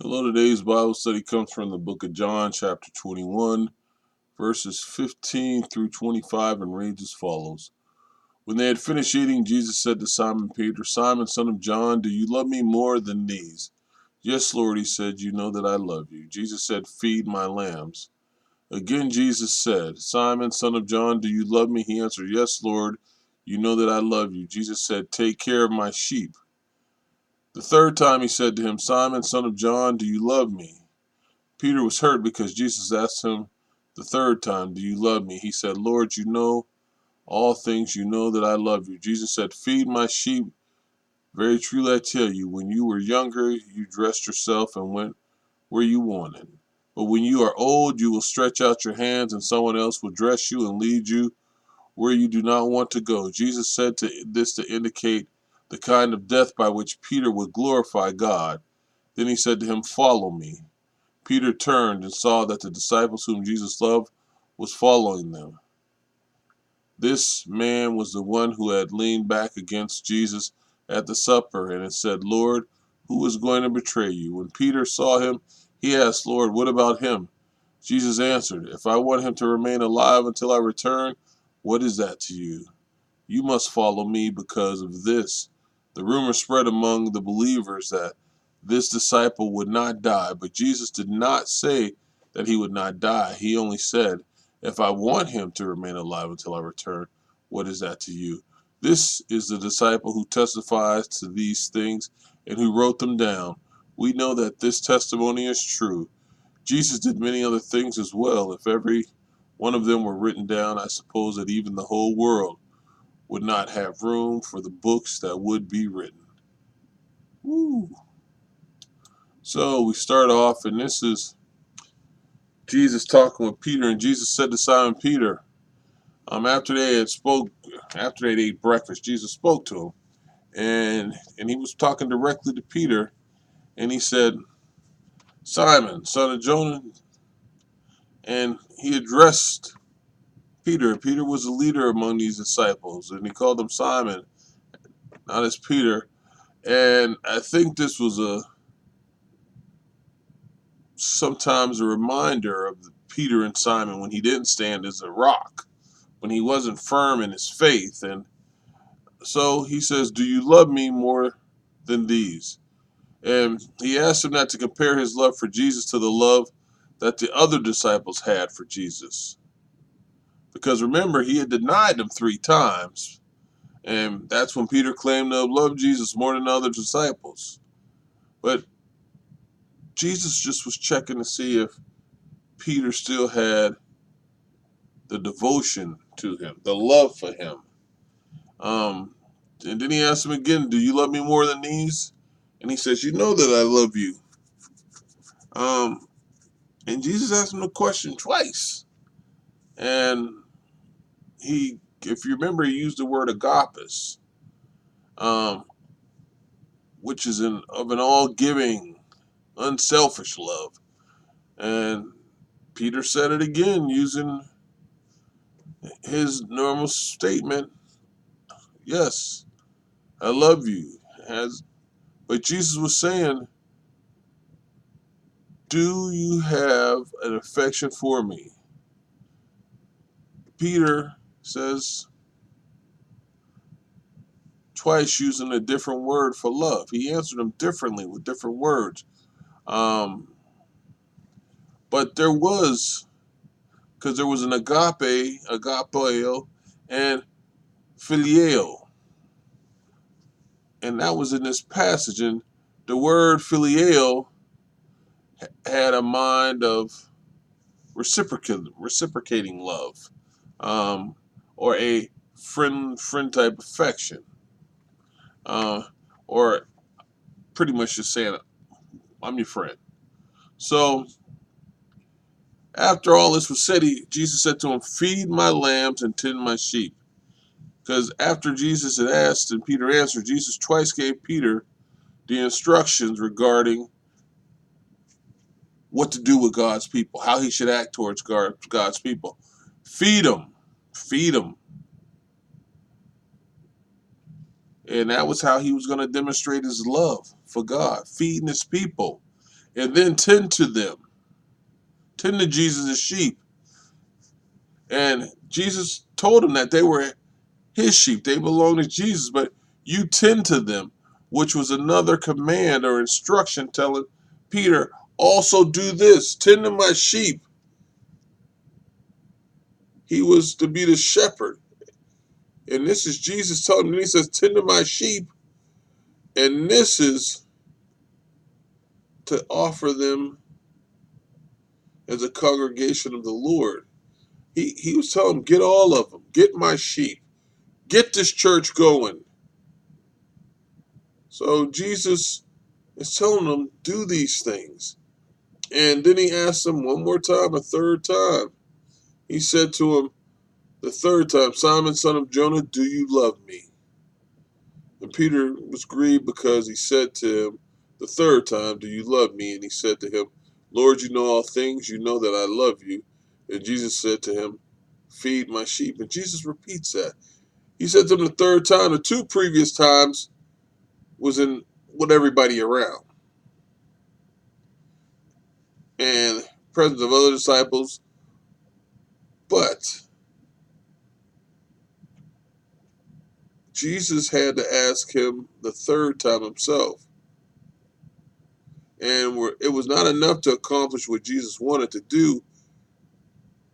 Hello, today's Bible study comes from the book of John, chapter 21, verses 15 through 25, and reads as follows. When they had finished eating, Jesus said to Simon Peter, Simon, son of John, do you love me more than these? Yes, Lord, he said, you know that I love you. Jesus said, feed my lambs. Again, Jesus said, Simon, son of John, do you love me? He answered, yes, Lord, you know that I love you. Jesus said, take care of my sheep. The third time he said to him, Simon, son of John, do you love me? Peter was hurt because Jesus asked him the third time, do you love me? He said, Lord, you know all things. You know that I love you. Jesus said, feed my sheep. Very truly I tell you, when you were younger, you dressed yourself and went where you wanted. But when you are old, you will stretch out your hands and someone else will dress you and lead you where you do not want to go. Jesus said this to indicate the kind of death by which Peter would glorify God. Then he said to him, follow me. Peter turned and saw that the disciples whom Jesus loved was following them. This man was the one who had leaned back against Jesus at the supper and had said, Lord, who is going to betray you? When Peter saw him, he asked, Lord, what about him? Jesus answered, if I want him to remain alive until I return, what is that to you? You must follow me because of this. The rumor spread among the believers that this disciple would not die, but Jesus did not say that he would not die. He only said, if I want him to remain alive until I return, what is that to you? This is the disciple who testifies to these things and who wrote them down. We know that this testimony is true. Jesus did many other things as well. If every one of them were written down, I suppose that even the whole world would not have room for the books that would be written. Woo. So we start off, and this is Jesus talking with Peter, and Jesus said to Simon Peter, after they had after they ate breakfast, Jesus spoke to him, and he was talking directly to Peter, and he said, Simon, son of Jonah, and he addressed Peter. Peter was a leader among these disciples, and he called him Simon, not as Peter. And I think this was sometimes a reminder of Peter and Simon when he didn't stand as a rock, when he wasn't firm in his faith. And so he says, do you love me more than these? And he asked him not to compare his love for Jesus to the love that the other disciples had for Jesus. Because remember, he had denied them 3 times. And that's when Peter claimed to have loved Jesus more than the other disciples. But Jesus just was checking to see if Peter still had the devotion to him, the love for him. Um, and then he asked him again, do you love me more than these? And he says, you know that I love you. Um, and Jesus asked him the question twice. And if you remember, he used the word agapes, um, which is of an all-giving, unselfish love. And Peter said it again using his normal statement, yes, I love you. But Jesus was saying, do you have an affection for me? Peter says twice using a different word for love. He answered them differently with different words. Um, but because there was an agapeo, and phileo. And that was in this passage. And the word phileo had a mind of reciprocating love, or a friend type affection, uh, or pretty much just saying, I'm your friend. So after all this was said, Jesus said to him, feed my lambs and tend my sheep. Because after Jesus had asked and Peter answered, Jesus twice gave Peter the instructions regarding what to do with God's people, how he should act towards God's people. Feed them. Feed them. And that was how he was going to demonstrate his love for God, feeding his people. and then tend to them. Tend to Jesus' sheep. And Jesus told him that they were his sheep. They belong to Jesus, but you tend to them, which was another command or instruction telling Peter, also do this, tend to my sheep. He was to be the shepherd. And this is Jesus telling him, he says, tend to my sheep. And this is to offer them as a congregation of the Lord. He was telling them, get all of them, get my sheep, get this church going. So Jesus is telling them, do these things. And then he asked them one more time, a third time. He said to him the third time, Simon, son of Jonah, do you love me? And Peter was grieved because he said to him the third time, do you love me? And he said to him, Lord, you know all things. You know that I love you. And Jesus said to him, feed my sheep. And Jesus repeats that. He said to him the third time. The two previous times was in with everybody around. And presence of other disciples. But Jesus had to ask him the third time himself. And it was not enough to accomplish what Jesus wanted to do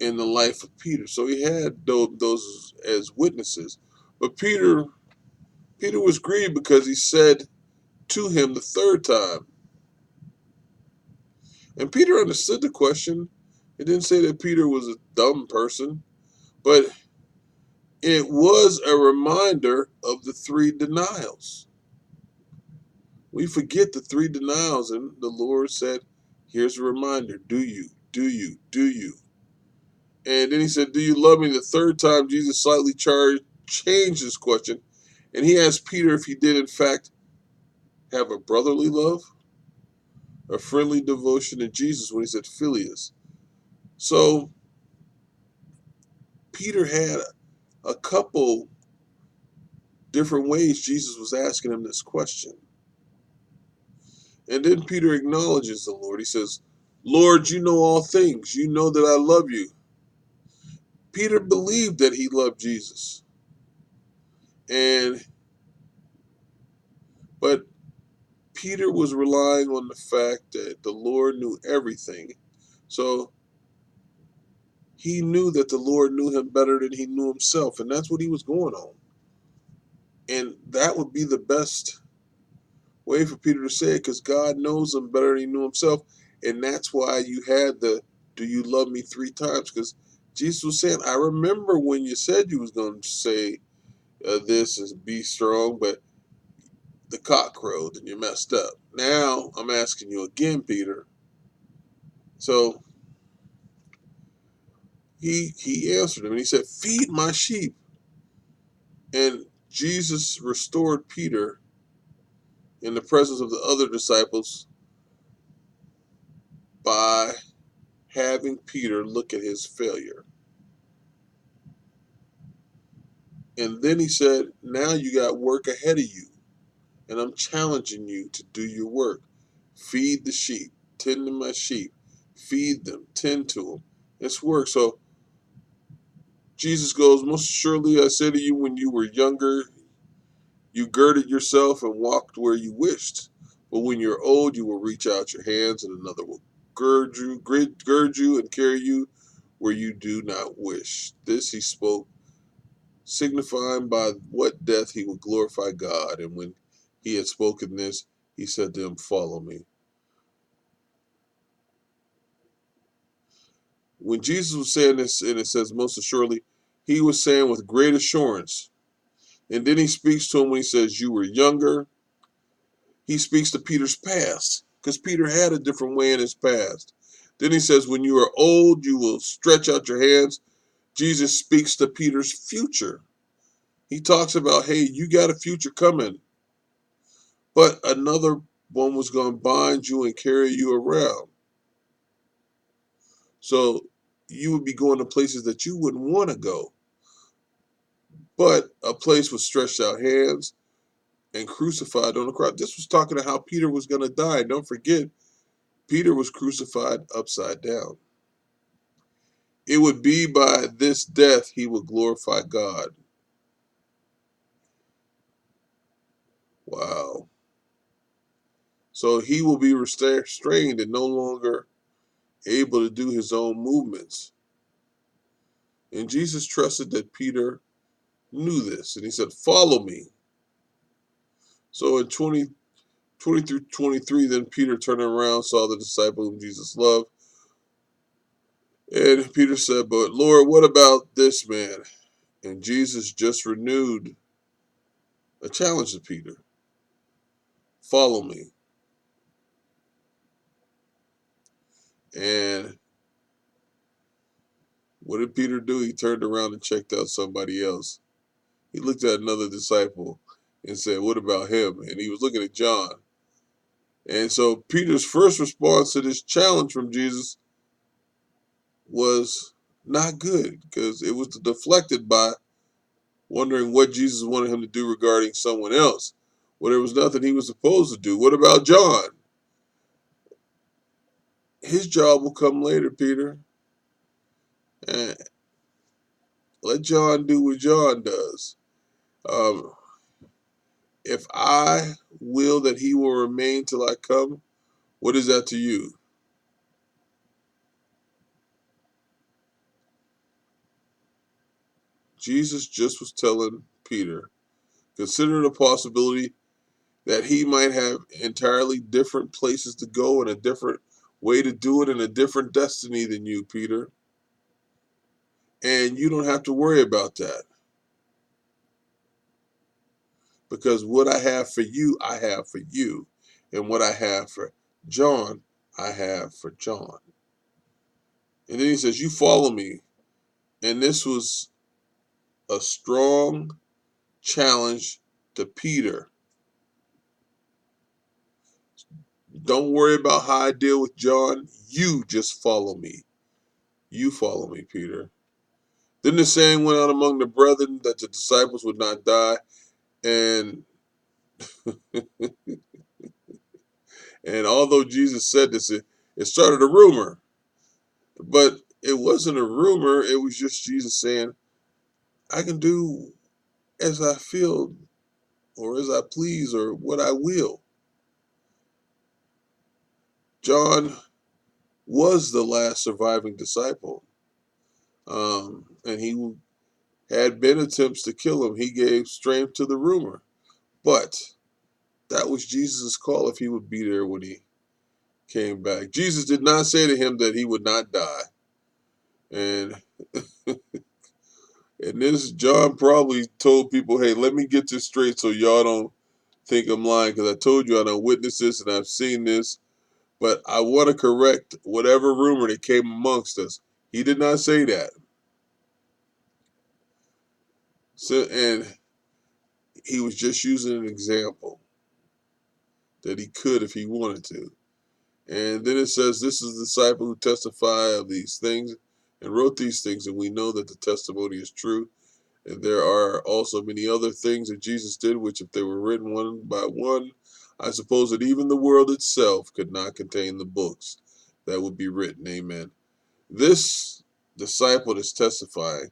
in the life of Peter. So he had those as witnesses. But Peter was grieved because he said to him the third time. And Peter understood the question. It didn't say that Peter was a dumb person, but it was a reminder of the three denials. We forget the three denials, and the Lord said, here's a reminder. Do you? Do you? Do you? And then he said, do you love me? The third time, Jesus slightly changed his question, and he asked Peter if he did, in fact, have a brotherly love, a friendly devotion to Jesus when he said Phileus. So Peter had a couple different ways Jesus was asking him this question. And then Peter acknowledges the Lord. He says, Lord, you know all things. You know that I love you. Peter believed that he loved Jesus. But Peter was relying on the fact that the Lord knew everything. So he knew that the Lord knew him better than he knew himself. And that's what he was going on. And that would be the best way for Peter to say it, because God knows him better than he knew himself. And that's why you had the do you love me 3 times, because Jesus was saying, I remember when you said you was going to say this is be strong, but the cock crowed and you messed up. Now I'm asking you again, Peter. So he answered him and he said, feed my sheep. And Jesus restored Peter in the presence of the other disciples by having Peter look at his failure. And then he said, now you got work ahead of you. And I'm challenging you to do your work. Feed the sheep. Tend to my sheep. Feed them. Tend to them. It's work. So Jesus goes, most surely I say to you, when you were younger, you girded yourself and walked where you wished. But when you're old, you will reach out your hands and another will gird you and carry you where you do not wish. This he spoke, signifying by what death he would glorify God. And when he had spoken this, he said to him, follow me. When Jesus was saying this, and it says most assuredly, he was saying with great assurance. And then he speaks to him when he says, you were younger. He speaks to Peter's past, because Peter had a different way in his past. Then he says, when you are old, you will stretch out your hands. Jesus speaks to Peter's future. He talks about, hey, you got a future coming. But another one was going to bind you and carry you around. So you would be going to places that you wouldn't want to go. But a place with stretched out hands and crucified on the cross. This was talking about how Peter was going to die. Don't forget, Peter was crucified upside down. It would be by this death he would glorify God. Wow. So he will be restrained and no longer able to do his own movements. And Jesus trusted that Peter knew this. And he said, "Follow me." So in 20 through 23, then Peter turned around, saw the disciple whom Jesus loved. And Peter said, "But Lord, what about this man?" And Jesus just renewed a challenge to Peter. "Follow me." And what did Peter do? He turned around and checked out somebody else. He looked at another disciple and said, "What about him?" And he was looking at John. And so Peter's first response to this challenge from Jesus was not good because it was deflected by wondering what Jesus wanted him to do regarding someone else. Well, there was nothing he was supposed to do. What about John? His job will come later, Peter. And let John do what John does. Um, if I will that he will remain till I come, what is that to you? Jesus just was telling Peter, consider the possibility that he might have entirely different places to go and a different way to do it and a different destiny than you, Peter. And you don't have to worry about that because what I have for you, I have for you. And what I have for John, I have for John. And then he says, "You follow me." And this was a strong challenge to Peter. Don't worry about how I deal with John. You just follow me. You follow me, Peter. Then the saying went out among the brethren that the disciples would not die. And and although Jesus said this, it started a rumor. But it wasn't a rumor. It was just Jesus saying, "I can do as I feel or as I please or what I will." John was the last surviving disciple. And he had been attempts to kill him. He gave strength to the rumor. But that was Jesus' call if he would be there when he came back. Jesus did not say to him that he would not die. And and this John probably told people, "Hey, let me get this straight so y'all don't think I'm lying because I told you I don't witness this and I've seen this. But I want to correct whatever rumor that came amongst us." He did not say that. So, and he was just using an example that he could if he wanted to. And then it says, "This is the disciple who testified of these things and wrote these things, and we know that the testimony is true. And there are also many other things that Jesus did, which if they were written one by one, I suppose that even the world itself could not contain the books that would be written." Amen. This disciple that's testifying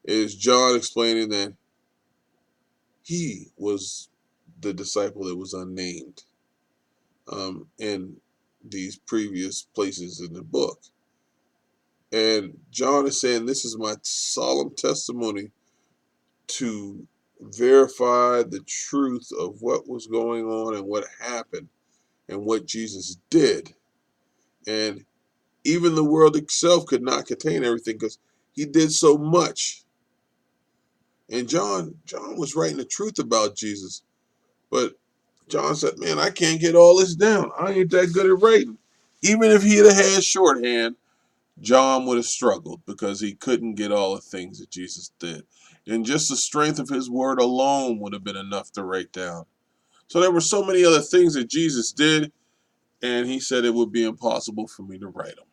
is John explaining that he was the disciple that was unnamed in these previous places in the book. And John is saying, "This is my solemn testimony to verify the truth of what was going on and what happened and what Jesus did." And even the world itself could not contain everything because he did so much. And John was writing the truth about Jesus. But John said, "Man, I can't get all this down. I ain't that good at writing." Even if he'd have had shorthand, John would have struggled because he couldn't get all the things that Jesus did. And just the strength of his word alone would have been enough to write down. So there were so many other things that Jesus did, and he said it would be impossible for me to write them.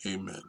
Amen.